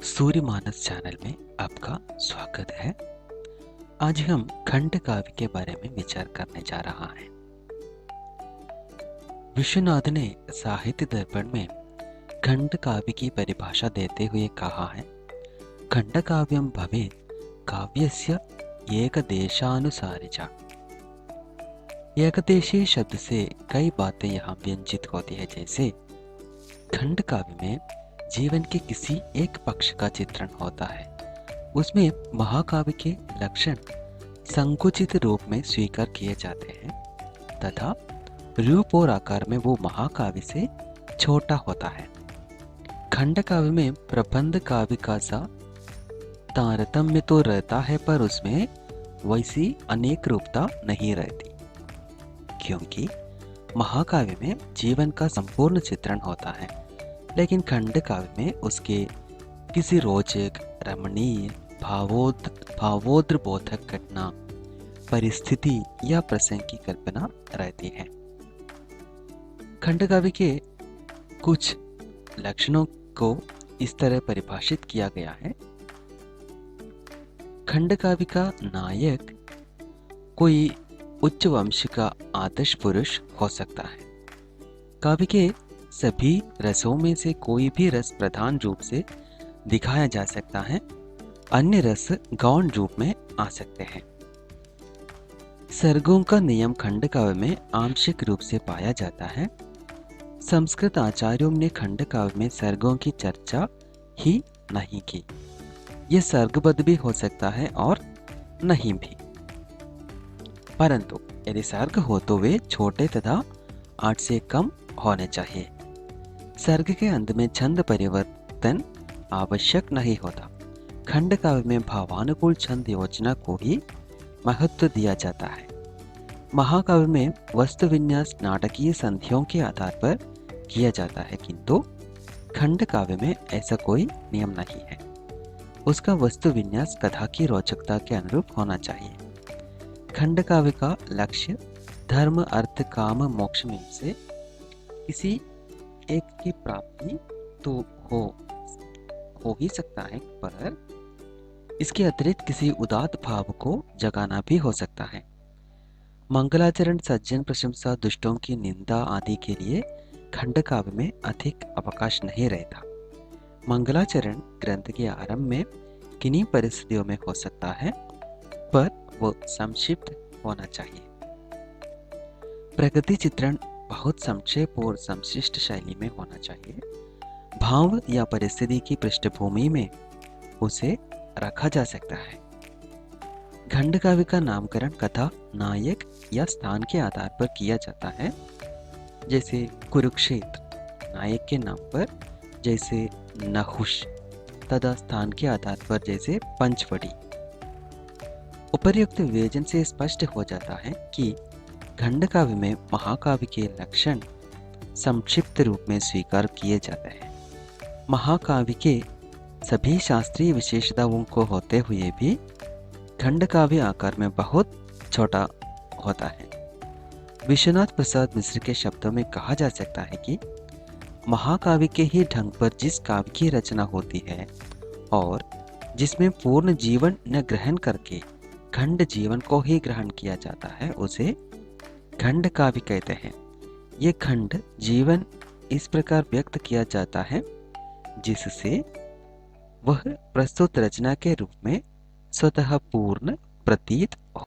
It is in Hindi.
सूर्यमानस चैनल में आपका स्वागत है। आज हम खंड काव्य के बारे में विचार करने जा रहा है। विश्वनाथ ने साहित्य दर्पण में खंड काव्य की परिभाषा देते हुए कहा है, खंड काव्यम भवेत् काव्यस्य एकदेशानुसारिचा। एकदेशी शब्द से कई बातें यहाँ व्यंजित होती है, जैसे खंड काव्य में जीवन के किसी एक पक्ष का चित्रण होता है। उसमें महाकाव्य के लक्षण संकुचित रूप में स्वीकार किए जाते हैं तथा रूप और आकार में वो महाकाव्य से छोटा होता है। खंड काव्य में प्रबंध काव्य का सा तारतम्य तो रहता है, पर उसमें वैसी अनेक रूपता नहीं रहती, क्योंकि महाकाव्य में जीवन का संपूर्ण चित्रण होता है, लेकिन खंड काव्य में उसके किसी रोचक, रमणीय, भावोद्रबोधक घटना, परिस्थिति या प्रसंग की कल्पना रहती है। खंड काव्य के कुछ लक्षणों को इस तरह परिभाषित किया गया है। खंड काव्य का नायक कोई उच्च वंश का आदर्श पुरुष हो सकता है। काव्य के सभी रसों में से कोई भी रस प्रधान रूप से दिखाया जा सकता है, अन्य रस गौण रूप में आ सकते हैं। सर्गों का नियम खंड काव्य में आंशिक रूप से पाया जाता है। संस्कृत आचार्यों ने खंड काव्य में सर्गों की चर्चा ही नहीं की। यह सर्गबद्ध भी हो सकता है और नहीं भी, परंतु यदि सर्ग हो तो वे छोटे तथा 8 से कम होने चाहिए। सर्ग के अंत में छंद परिवर्तन आवश्यक नहीं होता। खंड काव्य में भावानुकूल छंद योजना को ही महत्व दिया जाता है। महाकाव्य में वस्तु विन्यास नाटकीय संधियों के आधार पर किया जाता है, किंतु खंड काव्य में ऐसा कोई नियम नहीं है। उसका वस्तु विन्यास कथा की रोचकता के अनुरूप होना चाहिए। खंड काव्य का लक्ष्य धर्म, अर्थ, काम, मोक्ष में से किसी एक की प्राप्ति तो हो ही सकता है, पर इसके अतिरिक्त किसी उदात्त भाव को जगाना भी हो सकता है। मंगलाचरण, सज्जन प्रशंसा, दुष्टों की निंदा आदि के लिए खंड काव्य में अधिक अवकाश नहीं रहता। मंगलाचरण ग्रंथ के आरंभ में किन्हीं परिस्थितियों में हो सकता है, पर वो संक्षिप्त होना चाहिए। प्रगति चित्रण बहुत संक्षेप और संशिष्ट शैली में होना चाहिए। भाव या परिस्थिति की पृष्ठभूमि में उसे रखा जा सकता है। खंड काव्य का नामकरण कथा, नायक या स्थान के आधार पर किया जाता है, जैसे कुरुक्षेत्र नायक के नाम पर, जैसे नहुष, तथा स्थान के आधार पर जैसे पंचवटी। उपर्युक्त विवेचन से स्पष्ट हो जाता है कि खंड काव्य में महाकाव्य के लक्षण संक्षिप्त रूप में स्वीकार किए जाते हैं। महाकाव्य के सभी शास्त्रीय विशेषताओं को होते हुए भी खंड काव्य आकार में बहुत छोटा होता है। विश्वनाथ प्रसाद मिश्र के शब्दों में कहा जा सकता है कि महाकाव्य के ही ढंग पर जिस काव्य की रचना होती है और जिसमें पूर्ण जीवन न ग्रहण करके खंड जीवन को ही ग्रहण किया जाता है, उसे खंड काव्य कहते हैं। ये खंड जीवन इस प्रकार व्यक्त किया जाता है जिससे वह प्रस्तुत रचना के रूप में स्वतः पूर्ण प्रतीत हो।